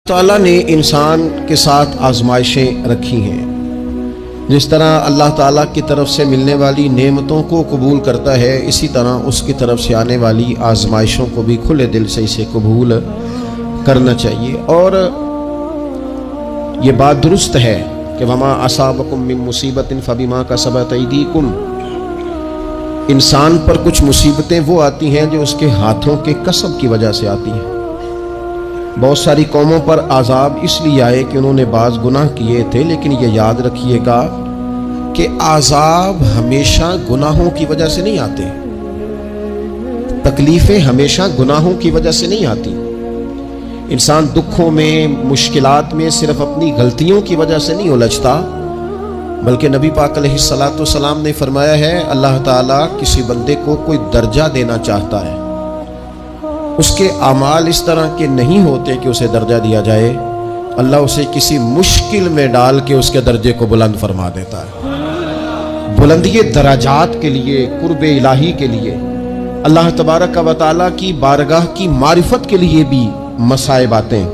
تعالیٰ نے انسان کے ساتھ آزمائشیں رکھی ہیں۔ جس طرح اللہ تعالیٰ کی طرف سے ملنے والی نعمتوں کو قبول کرتا ہے، اسی طرح اس کی طرف سے آنے والی آزمائشوں کو بھی کھلے دل سے اسے قبول کرنا چاہیے۔ اور یہ بات درست ہے کہ وما اصابکم من مصیبت فبما کسبت ایدیکم، انسان پر کچھ مصیبتیں وہ آتی ہیں جو اس کے ہاتھوں کے کسب کی وجہ سے آتی ہیں۔ بہت ساری قوموں پر عذاب اس لیے آئے کہ انہوں نے بعض گناہ کیے تھے، لیکن یہ یاد رکھیے گا کہ عذاب ہمیشہ گناہوں کی وجہ سے نہیں آتے، تکلیفیں ہمیشہ گناہوں کی وجہ سے نہیں آتی۔ انسان دکھوں میں، مشکلات میں صرف اپنی غلطیوں کی وجہ سے نہیں الجھتا، بلکہ نبی پاک علیہ الصلاۃ والسلام نے فرمایا ہے اللہ تعالیٰ کسی بندے کو کوئی درجہ دینا چاہتا ہے، اس کے اعمال اس طرح کے نہیں ہوتے کہ اسے درجہ دیا جائے، اللہ اسے کسی مشکل میں ڈال کے اس کے درجے کو بلند فرما دیتا ہے۔ بلندی درجات کے لیے، قرب الہی کے لیے، اللہ تبارک و تعالیٰ کی بارگاہ کی معرفت کے لیے بھی مصائب آتے ہیں۔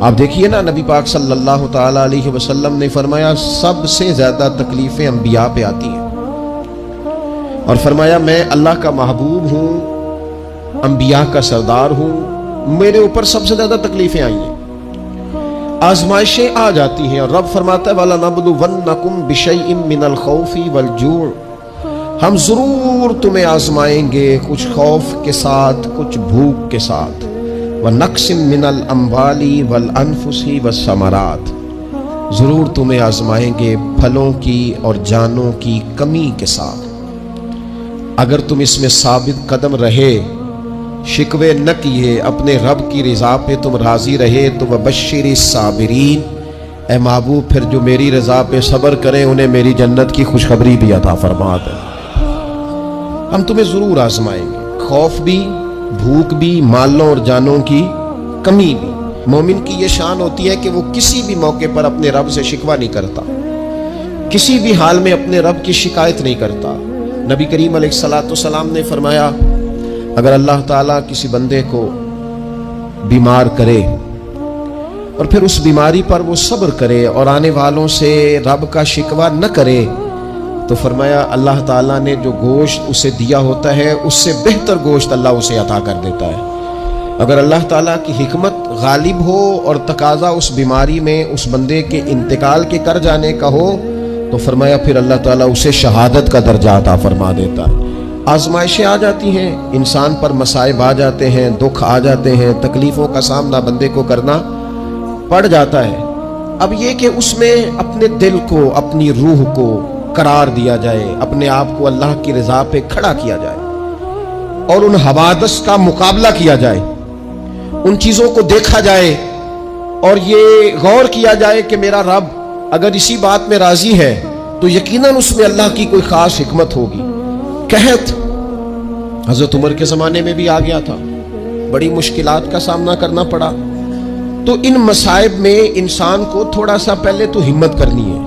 آپ دیکھیے نا، نبی پاک صلی اللہ تعالیٰ علیہ وسلم نے فرمایا سب سے زیادہ تکلیفیں انبیاء پہ آتی ہیں، اور فرمایا میں اللہ کا محبوب ہوں، انبیاء کا سردار ہوں، میرے اوپر سب سے زیادہ تکلیفیں آئی ہیں، آزمائشیں آ جاتی ہیں۔ اور رب فرماتا ہے وَلَنَبْلُوَنَّكُمْ بِشَيْءٍ مِّنَ الْخَوْفِ وَالْجُوعِ، ہم ضرور تمہیں آزمائیں گے کچھ خوف کے ساتھ، کچھ بھوک کے ساتھ، وَنَقْصٍ مِّنَ الْأَمْوَالِ وَالْأَنفُسِ وَالثَّمَرَاتِ، ضرور تمہیں آزمائیں گے پھلوں کی اور جانوں کی کمی کے ساتھ۔ اگر تم اس میں ثابت قدم رہے، شکوے نہ کیے، اپنے رب کی رضا پہ تم راضی رہے، تو وَبَشِّرِ الصَّابِرِينَ، اے محبوب پھر جو میری رضا پہ صبر کریں انہیں میری جنت کی خوشخبری بھی عطا فرما دے۔ ہم تمہیں ضرور آزمائیں گے، خوف بھی، بھوک بھی، مالوں اور جانوں کی کمی بھی۔ مومن کی یہ شان ہوتی ہے کہ وہ کسی بھی موقع پر اپنے رب سے شکوہ نہیں کرتا، کسی بھی حال میں اپنے رب کی شکایت نہیں کرتا۔ نبی کریم علیہ الصلاۃ والسلام نے فرمایا اگر اللہ تعالیٰ کسی بندے کو بیمار کرے اور پھر اس بیماری پر وہ صبر کرے اور آنے والوں سے رب کا شکوہ نہ کرے، تو فرمایا اللہ تعالیٰ نے جو گوشت اسے دیا ہوتا ہے اس سے بہتر گوشت اللہ اسے عطا کر دیتا ہے۔ اگر اللہ تعالیٰ کی حکمت غالب ہو اور تقاضا اس بیماری میں اس بندے کے انتقال کے کر جانے کا ہو، تو فرمایا پھر اللہ تعالیٰ اسے شہادت کا درجہ عطا فرما دیتا ہے۔ آزمائشیں آ جاتی ہیں، انسان پر مصائب آ جاتے ہیں، دکھ آ جاتے ہیں، تکلیفوں کا سامنا بندے کو کرنا پڑ جاتا ہے۔ اب یہ کہ اس میں اپنے دل کو، اپنی روح کو قرار دیا جائے، اپنے آپ کو اللہ کی رضا پہ کھڑا کیا جائے اور ان حوادث کا مقابلہ کیا جائے، ان چیزوں کو دیکھا جائے اور یہ غور کیا جائے کہ میرا رب اگر اسی بات میں راضی ہے تو یقیناً اس میں اللہ کی کوئی خاص حکمت ہوگی۔ قحط حضرت عمر کے زمانے میں بھی آ گیا تھا، بڑی مشکلات کا سامنا کرنا پڑا۔ تو ان مصائب میں انسان کو تھوڑا سا پہلے تو ہمت کرنی ہے،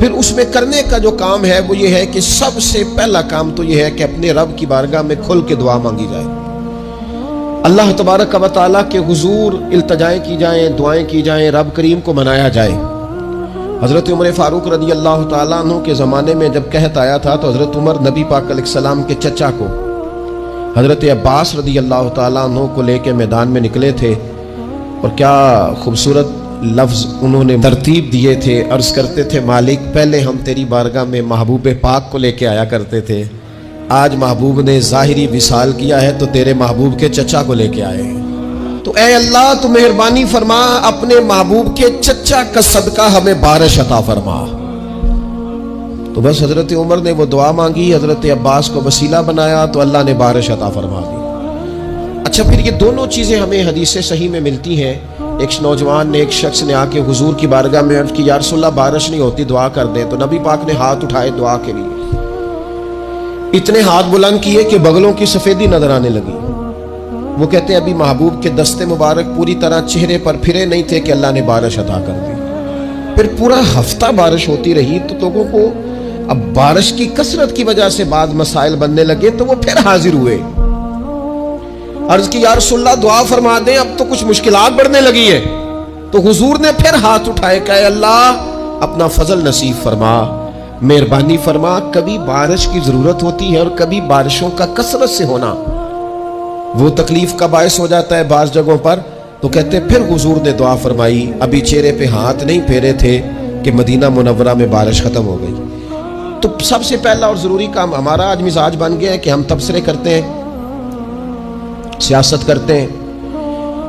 پھر اس میں کرنے کا جو کام ہے وہ یہ ہے کہ سب سے پہلا کام تو یہ ہے کہ اپنے رب کی بارگاہ میں کھل کے دعا مانگی جائے، اللہ تبارک و تعالیٰ کے حضور التجائیں کی جائیں، دعائیں کی جائیں، رب کریم کو منایا جائے۔ حضرت عمر فاروق رضی اللہ تعالیٰ عنہ کے زمانے میں جب قحط آیا تھا تو حضرت عمر نبی پاک علیہ السلام کے چچا کو حضرت عباس رضی اللہ تعالیٰ عنہ کو لے کے میدان میں نکلے تھے، اور کیا خوبصورت لفظ انہوں نے ترتیب دیے تھے، عرض کرتے تھے مالک پہلے ہم تیری بارگاہ میں محبوب پاک کو لے کے آیا کرتے تھے، آج محبوب نے ظاہری وصال کیا ہے تو تیرے محبوب کے چچا کو لے کے آئے ہیں، تو اے اللہ تو مہربانی فرما اپنے محبوب کے چچا کا صدقہ ہمیں بارش عطا فرما۔ تو بس حضرت عمر نے وہ دعا مانگی، حضرت عباس کو وسیلہ بنایا تو اللہ نے بارش عطا فرما دی۔ اچھا، پھر یہ دونوں چیزیں ہمیں حدیث صحیح میں ملتی ہیں۔ ایک نوجوان نے، ایک شخص نے آ کے حضور کی بارگاہ میں عرض کی یا رسول اللہ بارش نہیں ہوتی، دعا کر دیں، تو نبی پاک نے ہاتھ اٹھائے دعا کے لیے، اتنے ہاتھ بلند کیے کہ بغلوں کی سفیدی نظر آنے لگی۔ وہ کہتے ہیں ابھی محبوب کے دستے مبارک پوری طرح چہرے پر پھرے نہیں تھے کہ اللہ نے بارش عطا کر دی۔ پھر پورا ہفتہ بارش ہوتی رہی تو لوگوں کو اب بارش کی کثرت کی وجہ سے بعض مسائل بننے لگے، تو وہ پھر حاضر ہوئے، عرض کی یا رسول اللہ دعا فرما دیں، اب تو کچھ مشکلات بڑھنے لگی ہے۔ تو حضور نے پھر ہاتھ اٹھائے کہ اے اللہ اپنا فضل نصیب فرما، مہربانی فرما۔ کبھی بارش کی ضرورت ہوتی ہے اور کبھی بارشوں کا کثرت سے ہونا وہ تکلیف کا باعث ہو جاتا ہے بعض جگہوں پر۔ تو کہتے ہیں پھر حضور نے دعا فرمائی، ابھی چہرے پہ ہاتھ نہیں پھیرے تھے کہ مدینہ منورہ میں بارش ختم ہو گئی۔ تو سب سے پہلا اور ضروری کام ہمارا آج مزاج بن گیا ہے کہ ہم تبصرے کرتے ہیں، سیاست کرتے ہیں،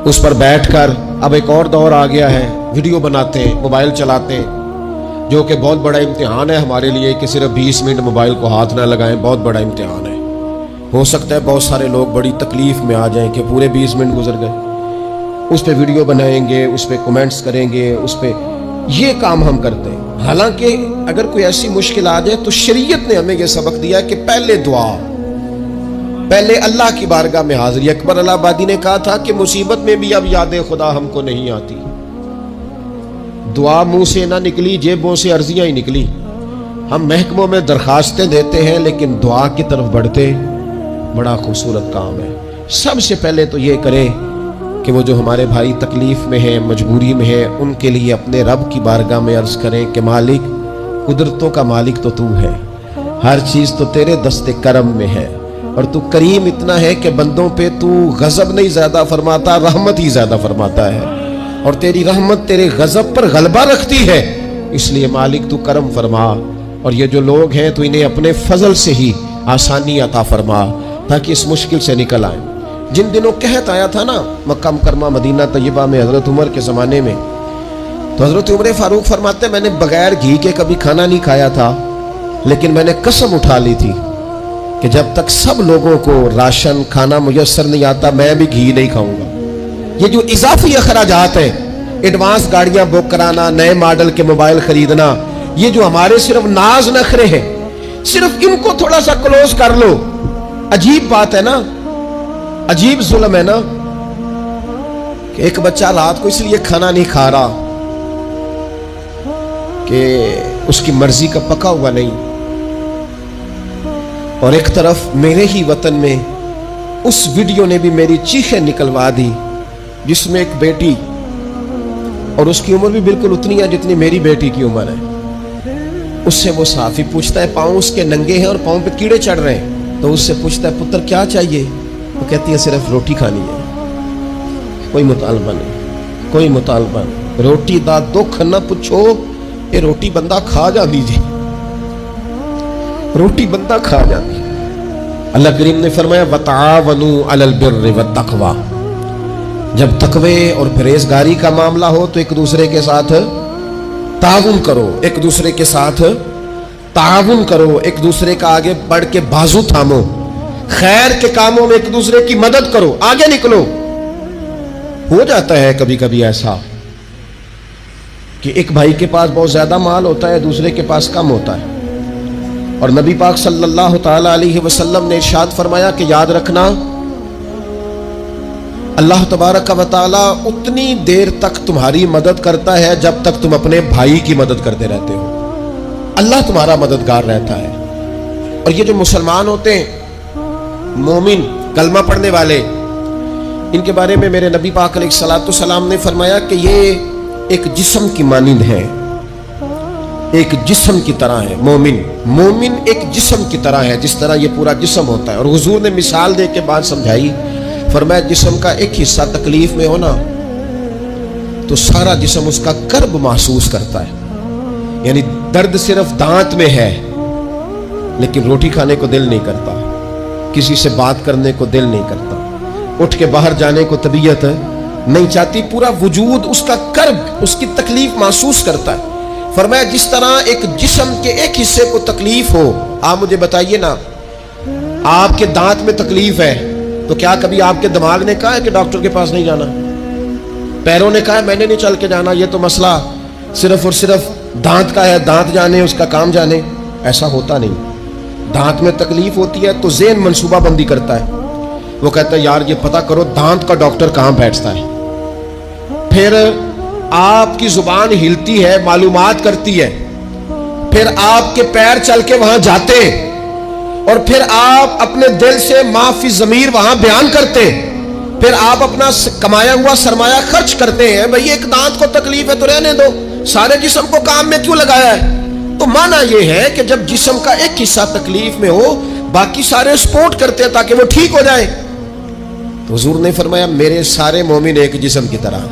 اس پر بیٹھ کر اب ایک اور دور آ گیا ہے، ویڈیو بناتے ہیں، موبائل چلاتے ہیں، جو کہ بہت بڑا امتحان ہے ہمارے لیے کہ صرف 20 منٹ موبائل کو ہاتھ نہ لگائیں، بہت بڑا امتحان ہے۔ ہو سکتا ہے بہت سارے لوگ بڑی تکلیف میں آ جائیں کہ پورے 20 منٹ گزر گئے، اس پہ ویڈیو بنائیں گے، اس پہ کومنٹس کریں گے، اس پہ یہ کام ہم کرتے ہیں۔ حالانکہ اگر کوئی ایسی مشکل آ جائے تو شریعت نے ہمیں یہ سبق دیا کہ پہلے دعا، پہلے اللہ کی بارگاہ میں حاضری۔ اکبر الہ آبادی نے کہا تھا کہ مصیبت میں بھی اب یاد خدا ہم کو نہیں آتی، دعا منہ سے نہ نکلی، جیبوں سے عرضیاں ہی نکلی۔ ہم محکموں میں درخواستیں دیتے ہیں لیکن دعا کی طرف بڑھتے، بڑا خوبصورت کام ہے۔ سب سے پہلے تو یہ کریں کہ وہ جو ہمارے بھائی تکلیف میں ہیں، مجبوری میں ہیں، ان کے لیے اپنے رب کی بارگاہ میں عرض کریں کہ مالک، قدرتوں کا مالک تو تو ہے، ہر چیز تو تیرے دست کرم میں ہے، اور تو کریم اتنا ہے کہ بندوں پہ تو غضب نہیں زیادہ فرماتا، رحمت ہی زیادہ فرماتا ہے، اور تیری رحمت تیرے غضب پر غلبہ رکھتی ہے۔ اس لیے مالک تو کرم فرما، اور یہ جو لوگ ہیں تو انہیں اپنے فضل سے ہی آسانی عطا فرما تاکہ اس مشکل سے نکل آئیں۔ جن دنوں قحط آیا تھا نا مکہ مکرمہ مدینہ طیبہ میں حضرت عمر کے زمانے میں، تو حضرت عمر فاروق فرماتے ہیں میں نے بغیر گھی کے کبھی کھانا نہیں کھایا تھا، لیکن میں نے قسم اٹھا لی تھی کہ جب تک سب لوگوں کو راشن کھانا میسر نہیں آتا میں بھی گھی نہیں کھاؤں گا۔ یہ جو اضافی اخراجات ہیں، ایڈوانس گاڑیاں بک کرانا، نئے ماڈل کے موبائل خریدنا، یہ جو ہمارے صرف ناز نخرے ہیں، صرف ان کو تھوڑا سا کلوز کر لو۔ عجیب بات ہے نا، عجیب ظلم ہے نا کہ ایک بچہ رات کو اس لیے کھانا نہیں کھا رہا کہ اس کی مرضی کا پکا ہوا نہیں، اور ایک طرف میرے ہی وطن میں اس ویڈیو نے بھی میری چیخیں نکلوا دی جس میں ایک بیٹی، اور اس کی عمر بھی بالکل اتنی ہے جتنی میری بیٹی کی عمر ہے، اس سے وہ صحافی پوچھتا ہے، پاؤں اس کے ننگے ہیں اور پاؤں پہ کیڑے چڑھ رہے ہیں، تو اس سے پوچھتا ہے پتر کیا چاہیے؟ وہ کہتی ہے صرف روٹی کھانی ہے، کوئی مطالبہ نہیں، کوئی مطالبہ نہیں، روٹی دا دکھ نہ پوچھو، یہ روٹی بندہ کھا جا دیجیے، روٹی بندہ کھا جاتی۔ اللہ کریم نے فرمایا وَتَعَاوَنُوا عَلَى الْبِرِّ وَالتَّقْوَى، جب تقوی اور پرہیزگاری کا معاملہ ہو تو ایک دوسرے کے ساتھ تعاون کرو، ایک دوسرے کے ساتھ تعاون کرو، ایک دوسرے کا آگے بڑھ کے بازو تھامو، خیر کے کاموں میں ایک دوسرے کی مدد کرو، آگے نکلو۔ ہو جاتا ہے کبھی کبھی ایسا کہ ایک بھائی کے پاس بہت زیادہ مال ہوتا ہے، دوسرے کے پاس کم ہوتا ہے، اور نبی پاک صلی اللہ تعالی علیہ وسلم نے ارشاد فرمایا کہ یاد رکھنا اللہ تبارک و تعالی اتنی دیر تک تمہاری مدد کرتا ہے جب تک تم اپنے بھائی کی مدد کرتے رہتے ہو، اللہ تمہارا مددگار رہتا ہے۔ اور یہ جو مسلمان ہوتے ہیں، مومن، کلمہ پڑھنے والے، ان کے بارے میں میرے نبی پاک علیہ الصلوۃ والسلام نے فرمایا کہ یہ ایک جسم کی مانند ہے، ایک جسم کی طرح ہے۔ مومن ایک جسم کی طرح ہے، جس طرح یہ پورا جسم ہوتا ہے۔ اور حضور نے مثال دے کے بات سمجھائی، فرمایا جسم کا ایک حصہ تکلیف میں ہونا تو سارا جسم اس کا کرب محسوس کرتا ہے، یعنی درد صرف دانت میں ہے لیکن روٹی کھانے کو دل نہیں کرتا، کسی سے بات کرنے کو دل نہیں کرتا، اٹھ کے باہر جانے کو طبیعت نہیں چاہتی، پورا وجود اس کا کرب، اس کی تکلیف محسوس کرتا ہے۔ فرمایا جس طرح ایک جسم کے ایک حصے کو تکلیف ہو، آپ مجھے بتائیے نا، آپ کے دانت میں تکلیف ہے تو کیا کبھی آپ کے دماغ نے کہا ہے کہ ڈاکٹر کے پاس نہیں جانا؟ پیروں نے کہا ہے میں نے نہیں چل کے جانا، یہ تو مسئلہ صرف اور صرف دانت کا ہے، دانت جانے اس کا کام جانے؟ ایسا ہوتا نہیں۔ دانت میں تکلیف ہوتی ہے تو ذہن منصوبہ بندی کرتا ہے، وہ کہتا ہے یار یہ پتہ کرو دانت کا ڈاکٹر کہاں بیٹھتا ہے، پھر آپ کی زبان ہلتی ہے، معلومات کرتی ہے، پھر آپ کے پیر چل کے وہاں جاتے، اور پھر آپ اپنے دل سے ما فی ضمیر وہاں بیان کرتے، پھر آپ اپنا کمایا ہوا سرمایہ خرچ کرتے ہیں. بھئی ایک دانت کو تکلیف ہے تو رہنے دو, سارے جسم کو کام میں کیوں لگایا ہے؟ تو معنی یہ ہے کہ جب جسم کا ایک حصہ تکلیف میں ہو, باقی سارے سپورٹ کرتے ہیں تاکہ وہ ٹھیک ہو جائے. تو حضور نے فرمایا میرے سارے مومن ایک جسم کی طرح.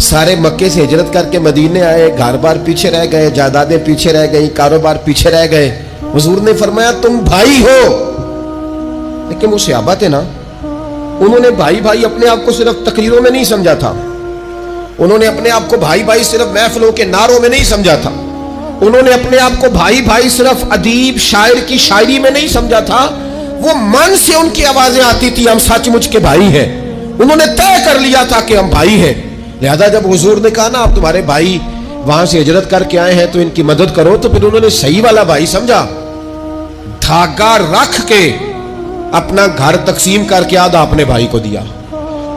سارے مکے سے ہجرت کر کے مدینے آئے, گھر بار پیچھے رہ گئے, جائیدادیں پیچھے رہ گئی, کاروبار پیچھے رہ گئے. حضور نے فرمایا تم بھائی ہو. لیکن وہ صحابہ تھے نا, انہوں نے بھائی بھائی اپنے آپ کو صرف تقریروں میں نہیں سمجھا تھا. انہوں نے اپنے آپ کو بھائی بھائی صرف محفلوں کے نعروں میں نہیں سمجھا تھا. انہوں نے اپنے آپ کو بھائی بھائی صرف ادیب شاعر کی شاعری میں نہیں سمجھا تھا. وہ من سے ان کی آوازیں آتی تھی, ہم سچ مچ کے بھائی ہیں. انہوں نے طے کر لیا تھا کہ ہم بھائی ہیں. لہذا جب حضور نے کہا نا آپ تمہارے بھائی وہاں سے ہجرت کر کے آئے ہیں تو ان کی مدد کرو, تو پھر انہوں نے صحیح والا بھائی سمجھا. دھاگا رکھ کے اپنا گھر تقسیم کر کے آدھا اپنے بھائی کو دیا,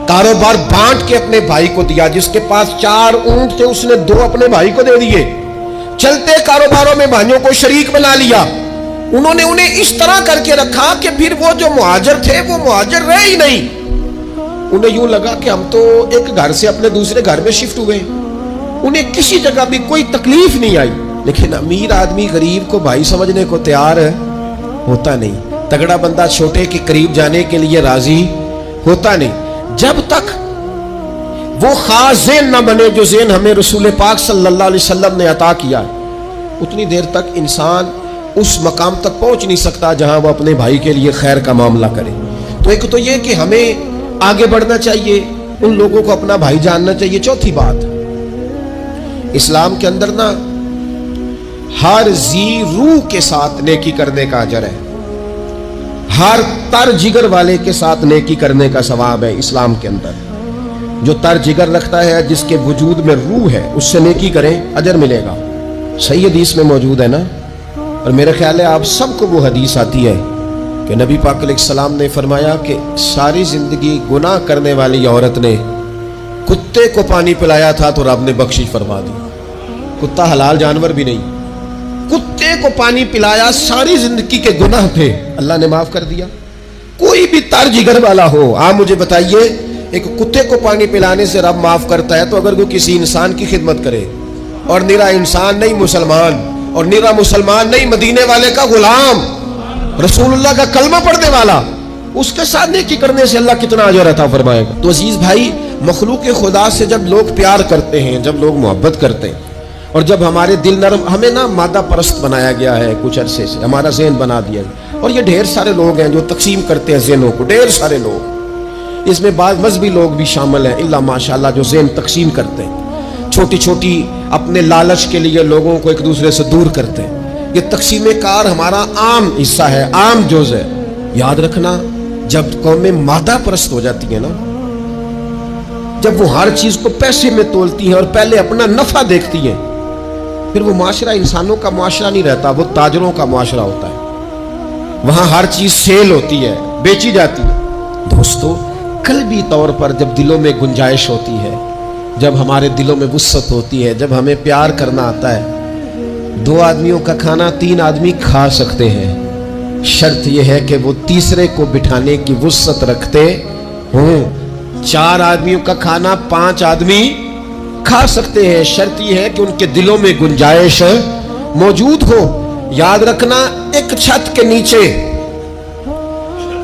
کاروبار بانٹ کے اپنے بھائی کو دیا. جس کے پاس 4 اونٹ تھے اس نے 2 اپنے بھائی کو دے دیے. چلتے کاروباروں میں بھائیوں کو شریک بنا لیا. انہوں نے انہیں اس طرح کر کے رکھا کہ پھر وہ جو مہاجر تھے وہ مہاجر رہے ہی نہیں. انہیں یوں لگا کہ ہم تو ایک گھر سے اپنے دوسرے گھر میں شفٹ ہوئے. انہیں کسی جگہ بھی کوئی تکلیف نہیں آئی. لیکن امیر آدمی غریب کو بھائی سمجھنے کو تیار ہوتا نہیں. تگڑا بندہ چھوٹے کے قریب جانے کے لیے راضی ہوتا نہیں. جب تک وہ خاص ذہن نہ بنے جو ذہن ہمیں رسول پاک صلی اللہ علیہ وسلم نے عطا کیا, اتنی دیر تک انسان اس مقام تک پہنچ نہیں سکتا جہاں وہ اپنے بھائی کے لیے خیر کا معاملہ کرے. تو ایک تو یہ کہ ہمیں آگے بڑھنا چاہیے, ان لوگوں کو اپنا بھائی جاننا چاہیے. چوتھی بات, اسلام کے اندر نا ہر ذی روح کے ساتھ نیکی کرنے کا اجر ہے. ہر تر جگر والے کے ساتھ نیکی کرنے کا ثواب ہے اسلام کے اندر. جو تر جگر رکھتا ہے, جس کے وجود میں روح ہے, اس سے نیکی کریں اجر ملے گا. صحیح حدیث میں موجود ہے نا. اور میرے خیال ہے آپ سب کو وہ حدیث آتی ہے کہ نبی پاک علیہ السلام نے فرمایا کہ ساری زندگی گناہ کرنے والی عورت نے کتے کو پانی پلایا تھا تو رب نے بخشش فرما دی. کتا حلال جانور بھی نہیں, کتے کو پانی پلایا, ساری زندگی کے گناہ تھے, اللہ نے معاف کر دیا. کوئی بھی تر جگر والا ہو, آپ مجھے بتائیے ایک کتے کو پانی پلانے سے رب معاف کرتا ہے, تو اگر وہ کسی انسان کی خدمت کرے, اور نرا انسان نہیں مسلمان, اور نرا مسلمان نہیں مدینے والے کا غلام, رسول اللہ کا کلمہ پڑھنے والا, اس کے ساتھ نیکی کرنے سے اللہ کتنا اجر عطا فرمائے گا. تو عزیز بھائی, مخلوق خدا سے جب لوگ پیار کرتے ہیں, جب لوگ محبت کرتے ہیں, اور جب ہمارے دل نرم, ہمیں نا مادہ پرست بنایا گیا ہے کچھ عرصے سے, ہمارا ذہن بنا دیا ہے. اور یہ ڈھیر سارے لوگ ہیں جو تقسیم کرتے ہیں ذہنوں کو, ڈھیر سارے لوگ, اس میں بعض مذہبی لوگ بھی شامل ہیں اللہ ماشاءاللہ, جو ذہن تقسیم کرتے ہیں, چھوٹی چھوٹی اپنے لالچ کے لیے لوگوں کو ایک دوسرے سے دور کرتے ہیں. یہ تقسیم کار ہمارا عام حصہ ہے, عام جز ہے. یاد رکھنا, جب قومیں مادہ پرست ہو جاتی ہیں نا, جب وہ ہر چیز کو پیسے میں تولتی ہیں اور پہلے اپنا نفع دیکھتی ہیں, پھر وہ معاشرہ انسانوں کا معاشرہ نہیں رہتا, وہ تاجروں کا معاشرہ ہوتا ہے. وہاں ہر چیز سیل ہوتی ہے, بیچی جاتی ہے. دوستو, قلبی طور پر جب دلوں میں گنجائش ہوتی ہے, جب ہمارے دلوں میں وسعت ہوتی ہے, جب ہمیں پیار کرنا آتا ہے, 2 آدمیوں کا کھانا 3 آدمی کھا سکتے ہیں. شرط یہ ہے کہ وہ تیسرے کو بٹھانے کی وسعت رکھتے ہوں. 4 آدمیوں کا کھانا 5 آدمی کھا سکتے ہیں. شرط یہ ہے کہ ان کے دلوں میں گنجائش موجود ہو. یاد رکھنا, ایک چھت کے نیچے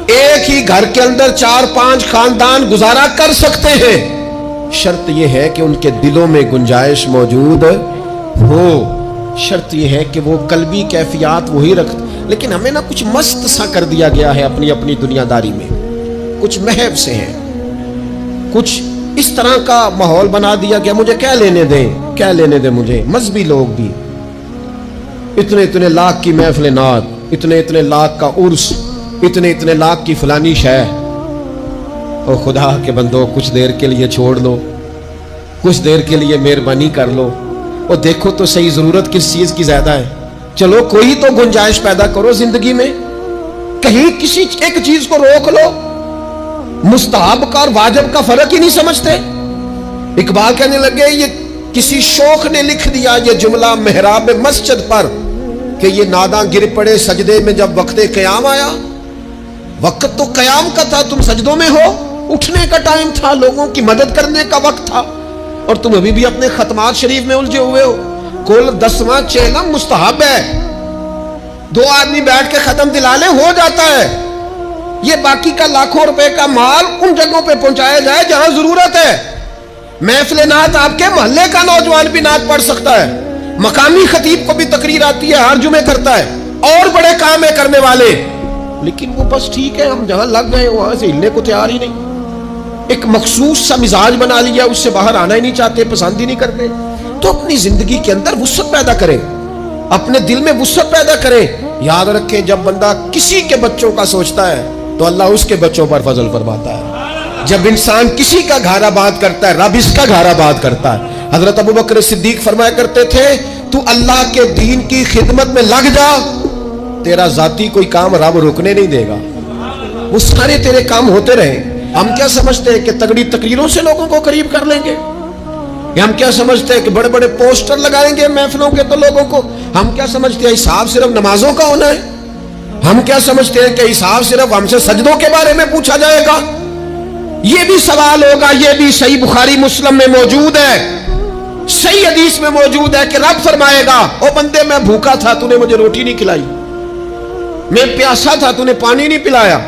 ایک ہی گھر کے اندر 4-5 خاندان گزارا کر سکتے ہیں. شرط یہ ہے کہ ان کے دلوں میں گنجائش موجود ہو. شرط یہ ہے کہ وہ قلبی کیفیات وہی رکھتے. لیکن ہمیں نا کچھ مست سا کر دیا گیا ہے اپنی اپنی دنیا داری میں, کچھ محب سے ہیں, کچھ اس طرح کا ماحول بنا دیا گیا, مجھے کیا لینے دیں, کیا لینے دیں مجھے. مذہبی لوگ بھی اتنے لاکھ کی محفل نعت, اتنے لاکھ کا عرس, اتنے لاکھ کی فلانی شے. اور خدا کے بندو, کچھ دیر کے لیے چھوڑ لو, کچھ دیر کے لیے مہربانی کر لو, اور دیکھو تو صحیح ضرورت کس چیز کی زیادہ ہے. چلو کوئی تو گنجائش پیدا کرو زندگی میں, کہیں کسی ایک چیز کو روک لو. مستحب کا اور واجب کا فرق ہی نہیں سمجھتے. اقبال کہنے لگے, یہ کسی شوخ نے لکھ دیا یہ جملہ محراب مسجد پر, کہ یہ ناداں گر پڑے سجدے میں جب وقت قیام آیا. وقت تو قیام کا تھا, تم سجدوں میں ہو. اٹھنے کا ٹائم تھا، لوگوں کی مدد کرنے کا وقت تھا، اور تم ابھی بھی اپنے ختمات شریف میں الجھے ہوئے ہو۔ کل 10واں چہلم مستحب ہے، 2 آدمی بیٹھ کے ختم دلا لیں ہو جاتا ہے۔ یہ باقی کا لاکھوں روپے کا مال ان جگہوں پہ پہنچایا جائے جہاں ضرورت ہے۔ محفل نعت آپ کے محلے کا نوجوان بھی نعت پڑھ سکتا ہے، مقامی خطیب کو بھی تقریر آتی ہے، ہر جمعے کرتا ہے، اور بڑے کام ہے کرنے والے، لیکن وہ بس ٹھیک ہے ہم جہاں لگ گئے وہاں سے ہلنے کو تیار ہی نہیں، ایک مخصوص سا مزاج بنا لیا، اس سے باہر آنا ہی نہیں چاہتے، پسند ہی نہیں کرتے۔ تو اپنی زندگی کے اندر وسعت پیدا کرے، اپنے دل میں وسعت پیدا کرے۔ یاد رکھیں جب بندہ کسی کے بچوں کا سوچتا ہے تو اللہ اس کے بچوں پر فضل فرماتا ہے۔ جب انسان کسی کا گھر آباد کرتا ہے رب اس کا گھر آباد کرتا ہے۔ حضرت ابوبکر صدیق فرمایا کرتے تھے تو اللہ کے دین کی خدمت میں لگ جا، تیرا ذاتی کوئی کام رب روکنے نہیں دے گا، وہ سارے تیرے کام ہوتے رہے۔ ہم کیا سمجھتے ہیں کہ تگڑی تقریروں سے لوگوں کو قریب کر لیں گے؟ ہم کیا سمجھتے ہیں کہ بڑے بڑے پوسٹر لگائیں گے محفلوں کے تو لوگوں کو؟ ہم کیا سمجھتے ہیں حساب صرف نمازوں کا ہونا ہے؟ ہم کیا سمجھتے ہیں کہ حساب صرف ہم سے سجدوں کے بارے میں پوچھا جائے گا؟ یہ بھی سوال ہوگا، یہ بھی صحیح بخاری مسلم میں موجود ہے، صحیح حدیث میں موجود ہے کہ رب فرمائے گا او بندے میں بھوکا تھا تو نے مجھے روٹی نہیں کھلائی، میں پیاسا تھا تو نے پانی نہیں پلایا،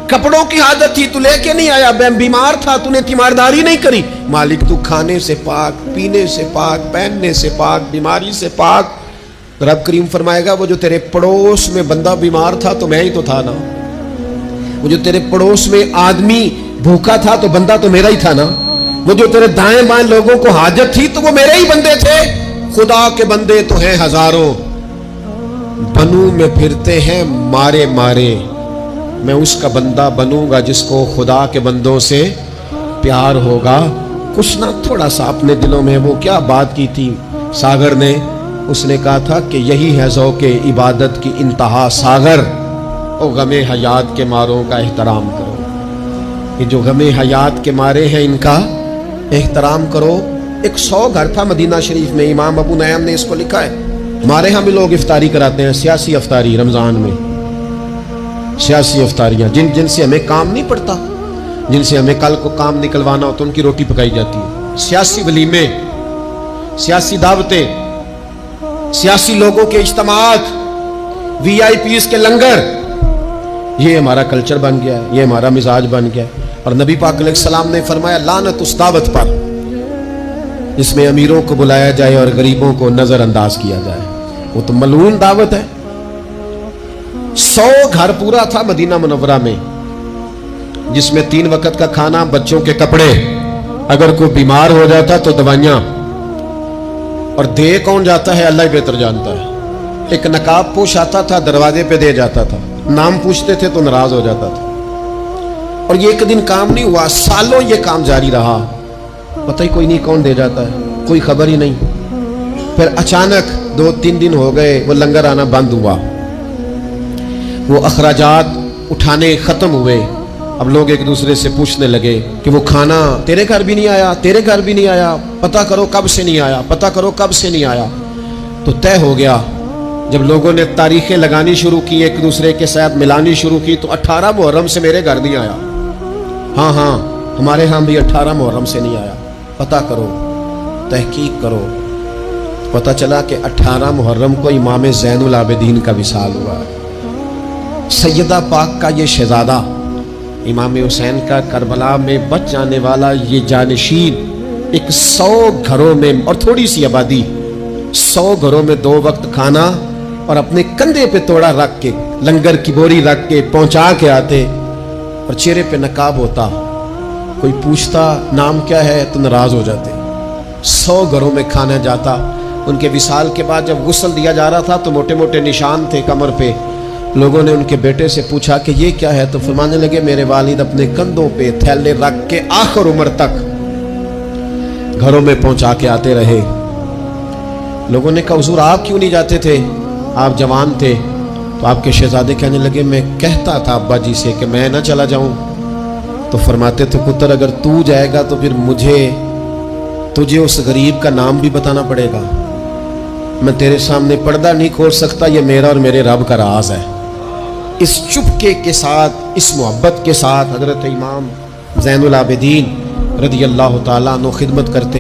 کپڑوں کی حاجت تھی تو لے کے نہیں آیا، میں بیمار تھا تو نے تیمارداری نہیں کری۔ مالک تو کھانے سے پاک، پینے سے پاک، پہننے سے پاک، بیماری سے پاک۔ رب کریم فرمائے گا وہ جو تیرے پڑوس میں بندہ بیمار تھا تو میں ہی تو تھا نا، وہ جو تیرے پڑوس میں آدمی بھوکا تھا تو بندہ تو میرا ہی تھا نا، وہ جو تیرے دائیں بائیں لوگوں کو حاجت تھی تو وہ میرے ہی بندے تھے۔ خدا کے بندے تو ہیں ہزاروں، بنوں میں پھرتے ہیں مارے مارے، میں اس کا بندہ بنوں گا جس کو خدا کے بندوں سے پیار ہوگا۔ کچھ نہ تھوڑا سا اپنے دلوں میں وہ کیا بات کی تھی ساگر نے، اس نے کہا تھا کہ یہی ہے ذوق عبادت کی انتہا ساگر، او غم حیات کے ماروں کا احترام کرو۔ یہ جو غم حیات کے مارے ہیں ان کا احترام کرو۔ 100 گھر تھا مدینہ شریف میں، امام ابو نعیم نے اس کو لکھا ہے۔ ہمارے ہاں بھی لوگ افطاری کراتے ہیں، سیاسی افطاری رمضان میں، سیاسی افطاریاں جن سے ہمیں کام نہیں پڑتا، جن سے ہمیں کل کو کام نکلوانا ہو تو ان کی روٹی پکائی جاتی ہے۔ سیاسی ولیمے، سیاسی دعوتیں، سیاسی لوگوں کے اجتماعات، VIP کے لنگر، یہ ہمارا کلچر بن گیا ہے، یہ ہمارا مزاج بن گیا ہے۔ اور نبی پاک علیہ السلام نے فرمایا لعنت اس دعوت پر جس میں امیروں کو بلایا جائے اور غریبوں کو نظر انداز کیا جائے، وہ تو ملعون دعوت ہے۔ 100 گھر پورا تھا مدینہ منورہ میں، جس میں 3 وقت کا کھانا، بچوں کے کپڑے، اگر کوئی بیمار ہو جاتا تو دوائیاں، اور دے کون جاتا ہے اللہ ہی بہتر جانتا ہے۔ ایک نقاب پوش آتا تھا دروازے پہ دے جاتا تھا، نام پوچھتے تھے تو ناراض ہو جاتا تھا، اور یہ ایک دن کام نہیں ہوا، سالوں یہ کام جاری رہا، پتہ ہی کوئی نہیں کون دے جاتا ہے، کوئی خبر ہی نہیں۔ پھر اچانک 2-3 دن ہو گئے وہ لنگر آنا بند ہوا، وہ اخراجات اٹھانے ختم ہوئے، اب لوگ ایک دوسرے سے پوچھنے لگے کہ وہ کھانا تیرے گھر بھی نہیں آیا، تیرے گھر بھی نہیں آیا، پتہ کرو کب سے نہیں آیا، پتہ کرو کب سے نہیں آیا۔ تو طے ہو گیا، جب لوگوں نے تاریخیں لگانی شروع کی، ایک دوسرے کے ساتھ ملانی شروع کی، تو 18 محرم سے میرے گھر نہیں آیا، ہاں ہمارے ہاں بھی 18 محرم سے نہیں آیا، پتہ کرو، تحقیق کرو۔ پتہ چلا کہ 18 محرم کو امام زین العابدین کا وصال ہوا ہے۔ سیدہ پاک کا یہ شہزادہ، امام حسین کا کربلا میں بچ جانے والا یہ جانشین، ایک 100 گھروں میں اور تھوڑی سی آبادی، 100 گھروں میں 2 وقت کھانا، اور اپنے کندھے پہ توڑا رکھ کے، لنگر کی بوری رکھ کے پہنچا کے آتے، اور چہرے پہ نقاب ہوتا، کوئی پوچھتا نام کیا ہے تو ناراض ہو جاتے۔ 100 گھروں میں کھانا جاتا۔ ان کے وصال کے بعد جب غسل دیا جا رہا تھا تو موٹے موٹے نشان تھے کمر پہ، لوگوں نے ان کے بیٹے سے پوچھا کہ یہ کیا ہے، تو فرمانے لگے میرے والد اپنے کندھوں پہ تھیلے رکھ کے آخر عمر تک گھروں میں پہنچا کے آتے رہے۔ لوگوں نے کہا حضور آپ کیوں نہیں جاتے تھے، آپ جوان تھے؟ تو آپ کے شہزادے کہنے لگے میں کہتا تھا ابا جی سے کہ میں نہ چلا جاؤں، تو فرماتے تھے پتر اگر تو جائے گا تو پھر تجھے اس غریب کا نام بھی بتانا پڑے گا، میں تیرے سامنے پردہ نہیں کھول سکتا، یہ میرا اور میرے رب کا راز ہے۔ اس چپکے کے ساتھ، اس محبت کے ساتھ حضرت امام زین العابدین رضی اللہ تعالیٰ عنہ خدمت کرتے